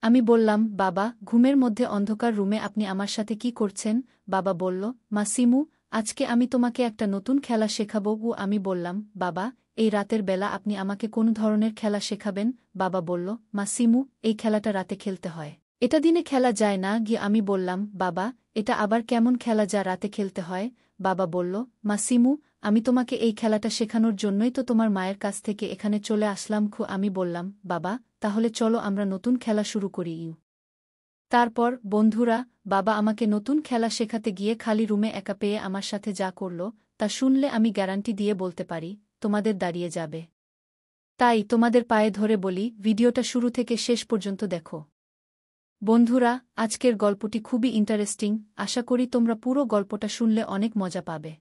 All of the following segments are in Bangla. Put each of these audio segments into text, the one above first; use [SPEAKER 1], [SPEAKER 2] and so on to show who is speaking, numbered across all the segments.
[SPEAKER 1] আমি বললাম, বাবা, ঘুমের মধ্যে অন্ধকার রুমে আপনি আমার সাথে কি করছেন? বাবা বলল, মাসিমু, আজকে আমি তোমাকে একটা নতুন খেলা শেখাবো। আমি বললাম, বাবা, এই রাতের বেলা আপনি আমাকে কোন ধরনের খেলা শেখাবেন? বাবা বলল, মাসিমু, এই খেলাটা রাতে খেলতে হয়, এটা দিনে খেলা যায় না। আমি বললাম, বাবা, এটা আবার কেমন খেলা যা রাতে খেলতে হয়? বাবা বলল, মাসিমু, আমি তোমাকে এই খেলাটা শেখানোর জন্যই তো তোমার মায়ের কাছ থেকে এখানে চলে আসলাম। আমি বললাম, বাবা, তাহলে চলো আমরা নতুন খেলা শুরু করি। তারপর, বন্ধুরা, বাবা আমাকে নতুন খেলা শেখাতে গিয়ে খালি রুমে একা পেয়ে আমার সাথে যা করল, তা শুনলে আমি গ্যারান্টি দিয়ে বলতে পারি, তোমাদের দাঁড়িয়ে যাবে। তাই তোমাদের পায়ে ধরে বলি, ভিডিওটা শুরু থেকে শেষ পর্যন্ত দেখো। বন্ধুরা, আজকের গল্পটি খুবই ইন্টারেস্টিং, আশা করি তোমরা পুরো গল্পটা শুনলে অনেক মজা পাবে।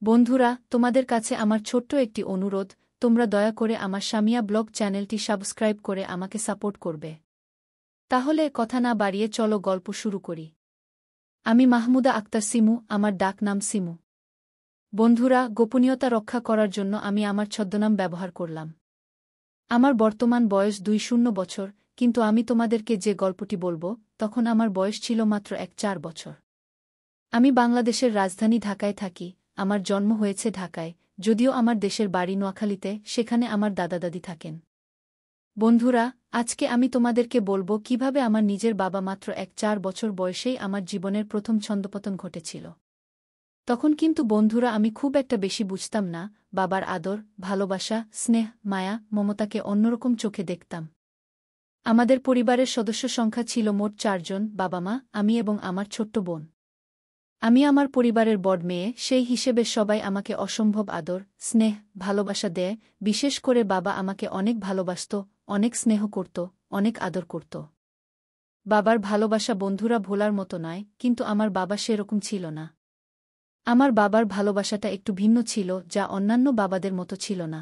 [SPEAKER 1] বন্ধুরা, তোমাদের কাছে আমার ছোট্ট একটি অনুরোধ, তোমরা দয়া করে আমার সামিয়া ব্লগ চ্যানেলটি সাবস্ক্রাইব করে আমাকে সাপোর্ট করবে। তাহলে কথা না বাড়িয়ে চলো গল্প শুরু করি। আমি মাহমুদা আক্তার সিমু, আমার ডাক নাম সিমু। বন্ধুরা, গোপনীয়তা রক্ষা করার জন্য আমি আমার ছদ্মনাম ব্যবহার করলাম। আমার বর্তমান বয়স 20 বছর, কিন্তু আমি তোমাদেরকে যে গল্পটি বলবো, তখন আমার বয়স ছিল মাত্র 4 বছর। আমি বাংলাদেশের রাজধানী ঢাকায় থাকি, আমার জন্ম হয়েছে ঢাকায়, যদিও আমার দেশের বাড়ি নোয়াখালীতে, সেখানে আমার দাদা দাদি থাকেন। বন্ধুরা, আজকে আমি তোমাদেরকে বলবো কিভাবে আমার নিজের বাবা মাত্র 4 বছর বয়সেই আমার জীবনের প্রথম ছন্দপতন ঘটেছিল। তখন কিন্তু বন্ধুরা আমি খুব একটা বেশি বুঝতাম না, বাবার আদর, ভালোবাসা, স্নেহ, মায়া, মমতাকে অন্যরকম চোখে দেখতাম। আমাদের পরিবারের সদস্য সংখ্যা ছিল মোট 4 জন, বাবা মা, আমি এবং আমার ছোট্ট বোন। আমি আমার পরিবারের বড় মেয়ে, সেই হিসেবে সবাই আমাকে অসম্ভব আদর, স্নেহ, ভালোবাসা দেয়। বিশেষ করে বাবা আমাকে অনেক ভালোবাসত, অনেক স্নেহ করত, অনেক আদর করত। বাবার ভালোবাসা বন্ধুরা ভোলার মতো নয়, কিন্তু আমার বাবা সেরকম ছিল না। আমার বাবার ভালোবাসাটা একটু ভিন্ন ছিল, যা অন্যান্য বাবাদের মতো ছিল না।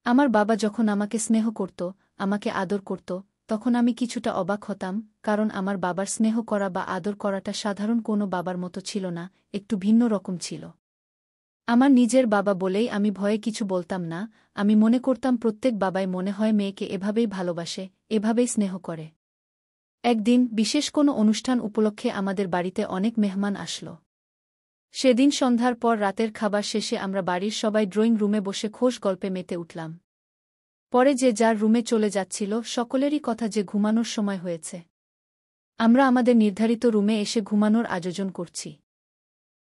[SPEAKER 1] আমার বাবা যখন আমাকে স্নেহ করত, আমাকে আদর করত, তখন আমি কিছুটা অবাক হতাম, কারণ আমার বাবার স্নেহ করা বা আদর করাটা সাধারণ কোনো বাবার মতো ছিল না, একটু ভিন্ন রকম ছিল। আমার নিজের বাবা বলেই আমি ভয়ে কিছু বলতাম না, আমি মনে করতাম প্রত্যেক বাবাই মনে হয় মেয়েকে এভাবেই ভালোবাসে, এভাবেই স্নেহ করে। একদিন বিশেষ কোনো অনুষ্ঠান উপলক্ষে আমাদের বাড়িতে অনেক মেহমান আসল। সেদিন সন্ধ্যার পর রাতের খাবার শেষে আমরা বাড়ির সবাই ড্রয়িং রুমে বসে খোশ গল্পে মেতে উঠলাম। পরে যে যার রুমে চলে যাচ্ছিল, সকলেরই কথা যে ঘুমানোর সময় হয়েছে। আমরা আমাদের নির্ধারিত রুমে এসে ঘুমানোর আয়োজন করছি।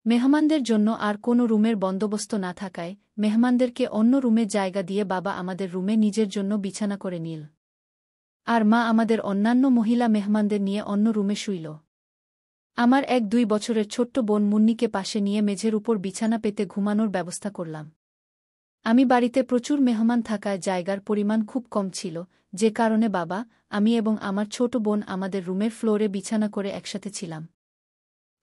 [SPEAKER 1] মেহমানদের জন্য আর কোনো রুমের বন্দোবস্ত না থাকায় মেহমানদেরকে অন্য রুমে জায়গা দিয়ে বাবা আমাদের রুমে নিজের জন্য বিছানা করে নিল। আর মা আমাদের অন্যান্য মহিলা মেহমানদের নিয়ে অন্য রুমে শুইল। আমার 1-2 বছরের ছোট্ট বোন মুন্নিকে পাশে নিয়ে মেঝের উপর বিছানা পেতে ঘুমানোর ব্যবস্থা করলাম। আমি বাড়িতে প্রচুর মেহমান থাকায় জায়গার পরিমাণ খুব কম ছিল, যে কারণে বাবা, আমি এবং আমার ছোট বোন আমাদের রুমের ফ্লোরে বিছানা করে একসাথে ছিলাম।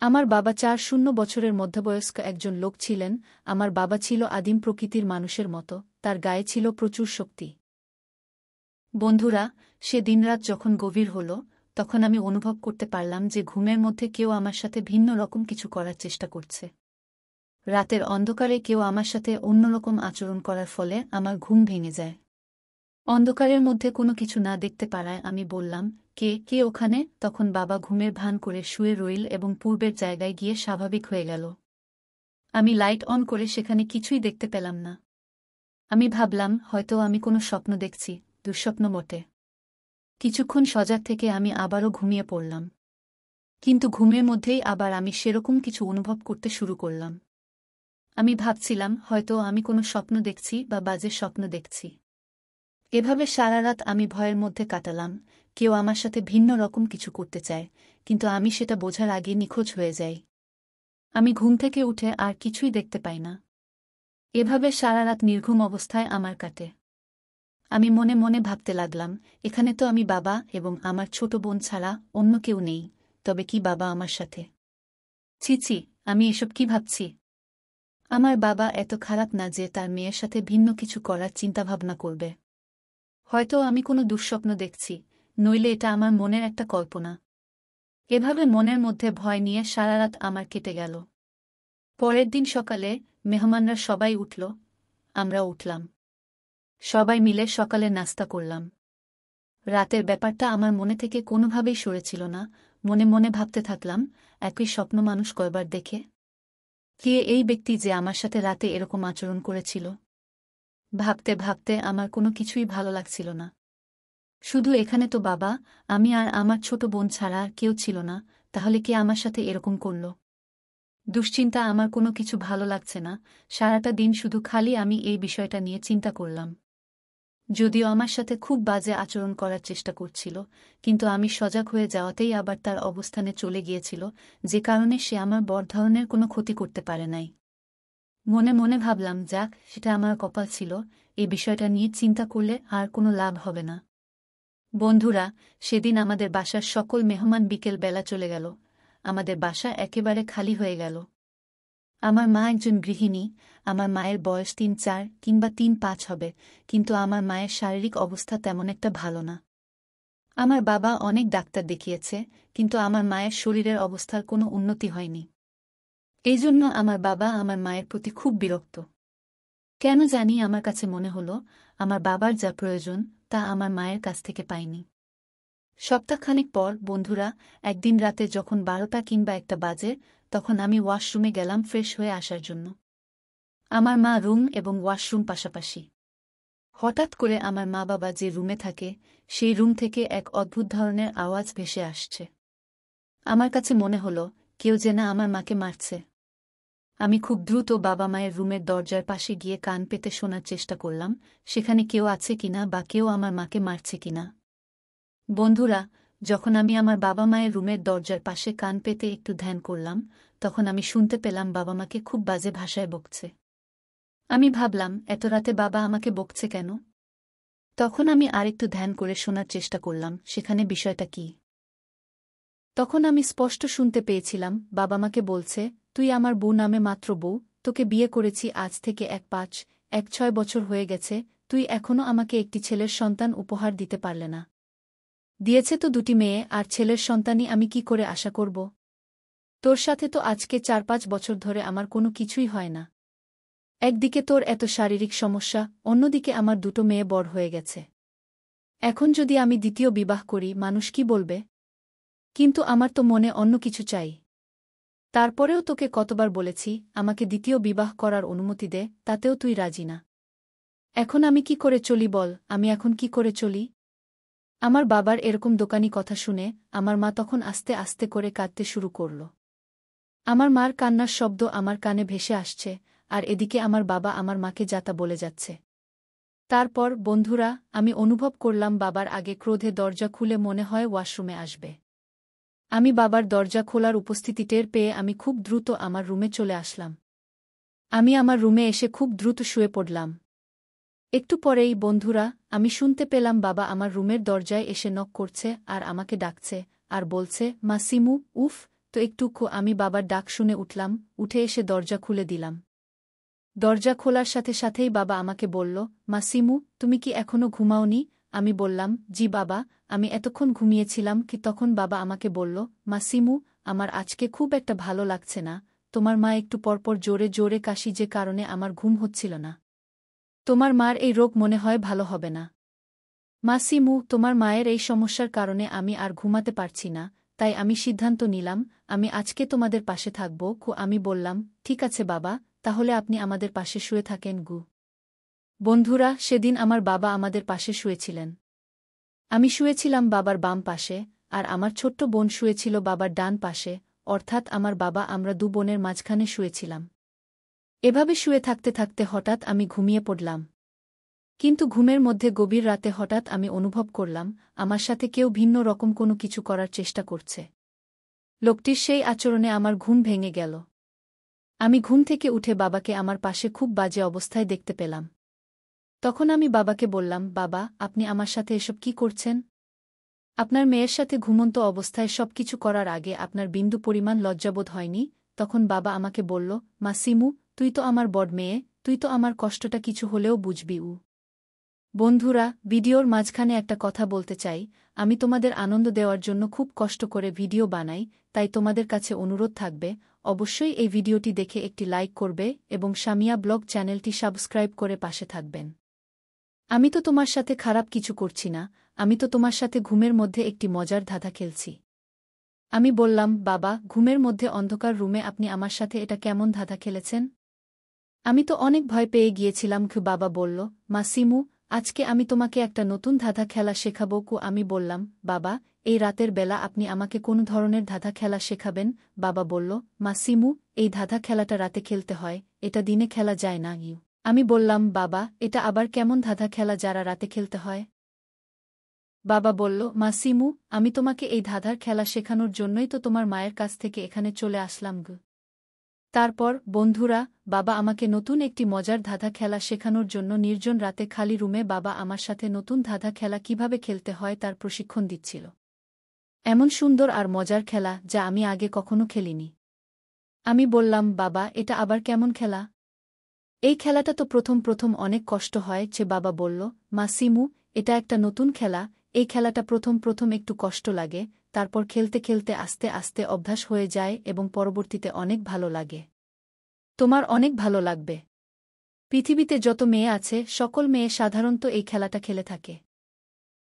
[SPEAKER 1] আমার বাবা 4 বছরের মধ্যবয়স্ক একজন লোক ছিলেন। আমার বাবা ছিল আদিম প্রকৃতির মানুষের মতো, তার গায়ে ছিল প্রচুর শক্তি। বন্ধুরা, সে দিনরাত যখন গভীর হল, তখন আমি অনুভব করতে পারলাম যে ঘুমের মধ্যে কেউ আমার সাথে ভিন্ন রকম কিছু করার চেষ্টা করছে। রাতের অন্ধকারে কেউ আমার সাথে অন্যরকম আচরণ করার ফলে আমার ঘুম ভেঙে যায়। অন্ধকারের মধ্যে কোনো কিছু না দেখতে পারায় আমি বললাম, কে কে ওখানে? তখন বাবা ঘুমের ভান করে শুয়ে রইল এবং পূর্বের জায়গায় গিয়ে স্বাভাবিক হয়ে গেল। আমি লাইট অন করে সেখানে কিছুই দেখতে পেলাম না। আমি ভাবলাম হয়তো আমি কোনো স্বপ্ন দেখছি, দুঃস্বপ্ন বটে। কিছুক্ষণ সজাগ থেকে আমি আবারও ঘুমিয়ে পড়লাম। কিন্তু ঘুমের মধ্যেই আবার আমি সেরকম কিছু অনুভব করতে শুরু করলাম। আমি ভাবছিলাম হয়তো আমি কোনো স্বপ্ন দেখছি বা বাজে স্বপ্ন দেখছি। এভাবে সারা রাত আমি ভয়ের মধ্যে কাটালাম, কেউ আমার সাথে ভিন্ন রকম কিছু করতে চায়, কিন্তু আমি সেটা বোঝার আগে নিখোঁজ হয়ে যাই। আমি ঘুম থেকে উঠে আর কিছুই দেখতে পাই না। এভাবে সারা রাত নির্ঘুম অবস্থায় আমার কাটে। আমি মনে মনে ভাবতে লাগলাম, এখানে তো আমি বাবা এবং আমার ছোট বোন ছাড়া অন্য কেউ নেই, তবে কি বাবা আমার সাথে? ছি ছি, আমি এসব কি ভাবছি? আমার বাবা এত খারাপ না যে তার মেয়ের সাথে ভিন্ন কিছু করার চিন্তাভাবনা করবে। হয়তো আমি কোনো দুঃস্বপ্ন দেখছি, নইলে এটা আমার মনের একটা কল্পনা। এভাবে মনের মধ্যে ভয় নিয়ে সারা রাত আমার কেটে গেল। পরের দিন সকালে মেহমানরা সবাই উঠল, আমরা উঠলাম। সবাই মিলে সকালে নাস্তা করলাম। রাতের ব্যাপারটা আমার মনে থেকে কোনোভাবেই সরেছিল না। মনে মনে ভাবতে থাকলাম, একই স্বপ্ন মানুষ কয়বার দেখে? কে এই ব্যক্তি যে আমার সাথে রাতে এরকম আচরণ করেছিল? ভাবতে ভাবতে আমার কোনো কিছুই ভালো লাগছিল না। শুধু এখানে তো বাবা, আমি আর আমার ছোট বোন ছাড়া আর কেউ ছিল না, তাহলে কে আমার সাথে এরকম করল? দুশ্চিন্তা, আমার কোনো কিছু ভালো লাগছে না। সারাটা দিন শুধু খালি আমি এই বিষয়টা নিয়ে চিন্তা করলাম। যদিও আমার সাথে খুব বাজে আচরণ করার চেষ্টা করছিল, কিন্তু আমি সজাগ হয়ে যাওয়াতেই আবার তার অবস্থানে চলে গিয়েছিল, যে কারণে সে আমার বড় ধরনের কোনো ক্ষতি করতে পারে নাই। মনে মনে ভাবলাম, যাক, সেটা আমার কপাল ছিল, এই বিষয়টা নিয়ে চিন্তা করলে আর কোনো লাভ হবে না। বন্ধুরা, সেদিন আমাদের বাসার সকল মেহমান বিকেল বেলা চলে গেল। আমাদের বাসা একেবারে খালি হয়ে গেল। আমার মা একজন গৃহিণী। আমার মায়ের বয়স ৩-৪ কিংবা ৩-৫ হবে, কিন্তু আমার মায়ের শারীরিক অবস্থা তেমন একটা ভালো না। আমার বাবা অনেক ডাক্তার দেখিয়েছে, কিন্তু আমার মায়ের শরীরের অবস্থার কোনো উন্নতি হয়নি। এই জন্য আমার বাবা আমার মায়ের প্রতি খুব বিরক্ত। কেন জানি আমার কাছে মনে হলো, আমার বাবার যা প্রয়োজন তা আমার মায়ের কাছ থেকে পাইনি। সপ্তাহখানেক পর, বন্ধুরা, একদিন রাতে যখন ১২টা কিংবা ১টা বাজে, তখন আমি ওয়াশরুমে গেলাম ফ্রেশ হয়ে আসার জন্য। আমার মা রুম এবং ওয়াশরুম পাশাপাশি। হঠাৎ করে আমার মা বাবা যে রুমে থাকে, সেই রুম থেকে এক অদ্ভুত ধরনের আওয়াজ ভেসে আসছে। আমার কাছে মনে হলো, কেউ যেন আমার মাকে মারছে। আমি খুব দ্রুত বাবা মায়ের রুমের দরজার পাশে গিয়ে কান পেতে শোনার চেষ্টা করলাম, সেখানে কেউ আছে কিনা বা কেউ আমার মাকে মারছে কিনা। বন্ধুরা, যখন আমি আমার বাবা মায়ের রুমের দরজার পাশে কান পেতে একটু ধ্যান করলাম, তখন আমি শুনতে পেলাম বাবা মাকে খুব বাজে ভাষায় বকছে। আমি ভাবলাম, এত রাতে বাবা আমাকে বকছে কেন? তখন আমি আরেকটু ধ্যান করে শোনার চেষ্টা করলাম, সেখানে বিষয়টা কি। তখন আমি স্পষ্ট শুনতে পেয়েছিলাম, বাবা মাকে বলছে, তুই আমার বউ, নামে মাত্র বউ, তোকে বিয়ে করেছি আজ থেকে ১-৫-১-৬ বছর হয়ে গেছে, তুই এখনও আমাকে একটি ছেলের সন্তান উপহার দিতে পারলে না। দিয়েছে তো ২টি মেয়ে, আর ছেলের সন্তানই আমি কি করে আশা করব? তোর সাথে তো আজকে ৪-৫ বছর ধরে আমার কোনো কিছুই হয় না। একদিকে তোর এত শারীরিক সমস্যা, অন্যদিকে আমার ২টো মেয়ে বড় হয়ে গেছে। এখন যদি আমি দ্বিতীয় বিবাহ করি, মানুষ কি বলবে? কিন্তু আমার তো মনে অন্য কিছু চাই। তারপরেও তোকে কতবার বলেছি, আমাকে দ্বিতীয় বিবাহ করার অনুমতি দে, তাতেও তুই রাজি না। এখন আমি কি করে চলি বল, আমি এখন কি করে চলি? আমার বাবার এরকম দোকানি কথা শুনে আমার মা তখন আস্তে আস্তে করে কাঁদতে শুরু করল। আমার মার কান্নার শব্দ আমার কানে ভেসে আসছে, আর এদিকে আমার বাবা আমার মাকে যাতা বলে যাচ্ছে। তারপর, বন্ধুরা, আমি অনুভব করলাম বাবার আগে ক্রোধে দরজা খুলে মনে হয় ওয়াশরুমে আসবে। আমি বাবার দরজা খোলার উপস্থিতি টের পেয়ে আমি খুব দ্রুত আমার রুমে চলে আসলাম। আমি আমার রুমে এসে খুব দ্রুত শুয়ে পড়লাম। একটু পরেই, বন্ধুরা, আমি শুনতে পেলাম বাবা আমার রুমের দরজায় এসে নক করছে আর আমাকে ডাকছে, আর বলছে, মা সিমু। উফ, তো একটুকু আমি বাবার ডাক শুনে উঠলাম, উঠে এসে দরজা খুলে দিলাম। দরজা খোলার সাথে সাথেই বাবা আমাকে বলল, মা সিমু, তুমি কি এখনো ঘুমাওনি? আমি বললাম, জি বাবা, আমি এতক্ষণ ঘুমিয়েছিলাম। কি তখন বাবা আমাকে বলল, মা সিমু, আমার আজকে খুব একটা ভালো লাগছে না। তোমার মা একটু পরপর জোরে জোরে কাশি, যে কারণে আমার ঘুম হচ্ছিল না। তোমার মার এই রোগ মনে হয় ভালো হবে না। মা সিমু, তোমার মায়ের এই সমস্যার কারণে আমি আর ঘুমাতে পারছি না, তাই আমি সিদ্ধান্ত নিলাম, আমি আজকে তোমাদের পাশে থাকব। আমি বললাম, ঠিক আছে বাবা, তাহলে আপনি আমাদের পাশে শুয়ে থাকেন গু। বন্ধুরা, সেদিন আমার বাবা আমাদের পাশে শুয়েছিলেন। আমি শুয়েছিলাম বাবার বাম পাশে, আর আমার ছোট্ট বোন শুয়েছিল বাবার ডান পাশে, অর্থাৎ আমার বাবা, আমরা ২ বোনের মাঝখানে শুয়েছিলাম। এভাবে শুয়ে থাকতে থাকতে হঠাৎ আমি ঘুমিয়ে পড়লাম। কিন্তু ঘুমের মধ্যে গভীর রাতে হঠাৎ আমি অনুভব করলাম, আমার সাথে কেউ ভিন্ন রকম কোনো কিছু করার চেষ্টা করছে। লোকটির সেই আচরণে আমার ঘুম ভেঙে গেল। আমি ঘুম থেকে উঠে বাবাকে আমার পাশে খুব বাজে অবস্থায় দেখতে পেলাম। তখন আমি বাবাকে বললাম, বাবা, আপনি আমার সাথে এসব কি করছেন? আপনার মেয়ের সাথে ঘুমন্ত অবস্থায় সবকিছু করার আগে আপনার বিন্দু পরিমাণ লজ্জাবোধ হয়নি? তখন বাবা আমাকে বলল, মা সিমু, তুই তো আমার বড় মেয়ে, তুই তো আমার কষ্টটা কিছু হলেও বুঝবি। বন্ধুরা, ভিডিওর মাঝখানে একটা কথা বলতে চাই, আমি তোমাদের আনন্দ দেওয়ার জন্য খুব কষ্ট করে ভিডিও বানাই, তাই তোমাদের কাছে অনুরোধ থাকবে, অবশ্যই এই ভিডিওটি দেখে একটি লাইক করবে এবং সামিয়া ব্লগ চ্যানেলটি সাবস্ক্রাইব করে পাশে থাকবেন। আমি তো তোমার সাথে খারাপ কিছু করছি না, আমি তো তোমার সাথে ঘুমের মধ্যে একটি মজার ধাঁধা খেলছি। আমি বললাম, বাবা, ঘুমের মধ্যে অন্ধকার রুমে আপনি আমার সাথে এটা কেমন ধাঁধা খেলেছেন? আমি তো অনেক ভয় পেয়ে গিয়েছিলাম। বাবা বলল, মা সিমু, আজকে আমি তোমাকে একটা নতুন ধাঁধা খেলা শেখাবো। আমি বললাম, বাবা, এই রাতের বেলা আপনি আমাকে কোন ধরনের ধাঁধা খেলা শেখাবেন? বাবা বলল, মা সিমু, এই ধাঁধা খেলাটা রাতে খেলতে হয়, এটা দিনে খেলা যায় না। আমি বললাম, বাবা, এটা আবার কেমন ধাঁধা খেলা যারা রাতে খেলতে হয়? বাবা বলল, মা সিমু, আমি তোমাকে এই ধাঁধার খেলা শেখানোর জন্যই তো তোমার মায়ের কাছ থেকে এখানে চলে আসলাম। তারপর, বন্ধুরা, বাবা আমাকে নতুন একটি মজার ধাঁধা খেলা শেখানোর জন্য নির্জন রাতে খালি রুমে বাবা আমার সাথে নতুন ধাঁধা খেলা কিভাবে খেলতে হয় তার প্রশিক্ষণ দিচ্ছিল। এমন সুন্দর আর মজার খেলা যা আমি আগে কখনো খেলিনি। আমি বললাম, বাবা, এটা আবার কেমন খেলা? এই খেলাটা তো প্রথম প্রথম অনেক কষ্ট হয়। বাবা বলল, মা সিমু, এটা একটা নতুন খেলা, এই খেলাটা প্রথম প্রথম একটু কষ্ট লাগে, তারপর খেলতে খেলতে আস্তে আস্তে অভ্যাস হয়ে যায় এবং পরবর্তীতে অনেক ভালো লাগে। তোমার অনেক ভালো লাগবে। পৃথিবীতে যত মেয়ে আছে সকল মেয়ে সাধারণত এই খেলাটা খেলে থাকে।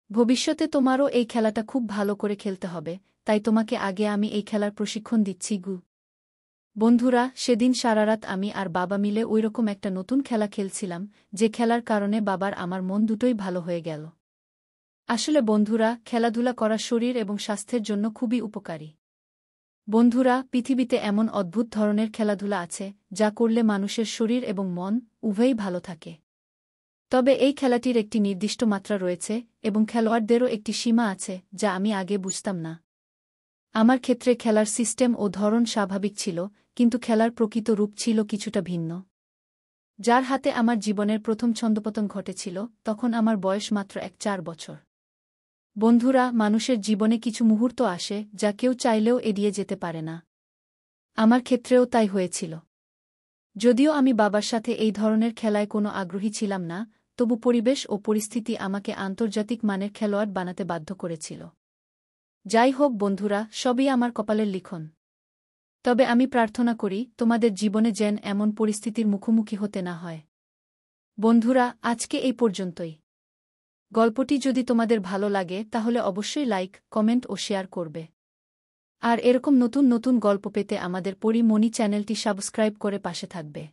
[SPEAKER 1] ভবিষ্যতে তোমারও এই খেলাটা খুব ভালো করে খেলতে হবে, তাই তোমাকে আগে আমি এই খেলার প্রশিক্ষণ দিচ্ছি। বন্ধুরা, সেদিন সারারাত আমি আর বাবা মিলে ওইরকম একটা নতুন খেলা খেলছিলাম, যে খেলার কারণে বাবার আমার মন দুটোই ভালো হয়ে গেল। আসলে বন্ধুরা, খেলাধুলা করা শরীর এবং স্বাস্থ্যের জন্য খুবই উপকারী। বন্ধুরা, পৃথিবীতে এমন অদ্ভুত ধরনের খেলাধুলা আছে যা করলে মানুষের শরীর এবং মন উভয়ই ভালো থাকে। তবে এই খেলাটির একটি নির্দিষ্ট মাত্রা রয়েছে এবং খেলোয়াড়দেরও একটি সীমা আছে যা আমি আগে বুঝতাম না। আমার ক্ষেত্রে খেলার সিস্টেম ও ধরন স্বাভাবিক ছিল, কিন্তু খেলার প্রকৃত রূপ ছিল কিছুটা ভিন্ন। যার হাতে আমার জীবনের প্রথম ছন্দপতন ঘটেছিল তখন আমার বয়স মাত্র 4 বছর। বন্ধুরা, মানুষের জীবনে কিছু মুহূর্ত আসে যা কেউ চাইলেও এড়িয়ে যেতে পারে না। আমার ক্ষেত্রেও তাই হয়েছিল। যদিও আমি বাবার সাথে এই ধরনের খেলায় কোনো আগ্রহী ছিলাম না, তবু পরিবেশ ও পরিস্থিতি আমাকে আন্তর্জাতিক মানের খেলোয়াড় বানাতে বাধ্য করেছিল। যাই হোক বন্ধুরা, সবই আমার কপালের লিখন। তবে আমি প্রার্থনা করি তোমাদের জীবনে যেন এমন পরিস্থিতির মুখোমুখি হতে না হয়। বন্ধুরা, আজকে এই পর্যন্তই। গল্পটি যদি তোমাদের ভালো লাগে তাহলে অবশ্যই লাইক, কমেন্ট ও শেয়ার করবে। আর এরকম নতুন নতুন গল্প পেতে আমাদের পরি মনি চ্যানেলটি সাবস্ক্রাইব করে পাশে থাকবে।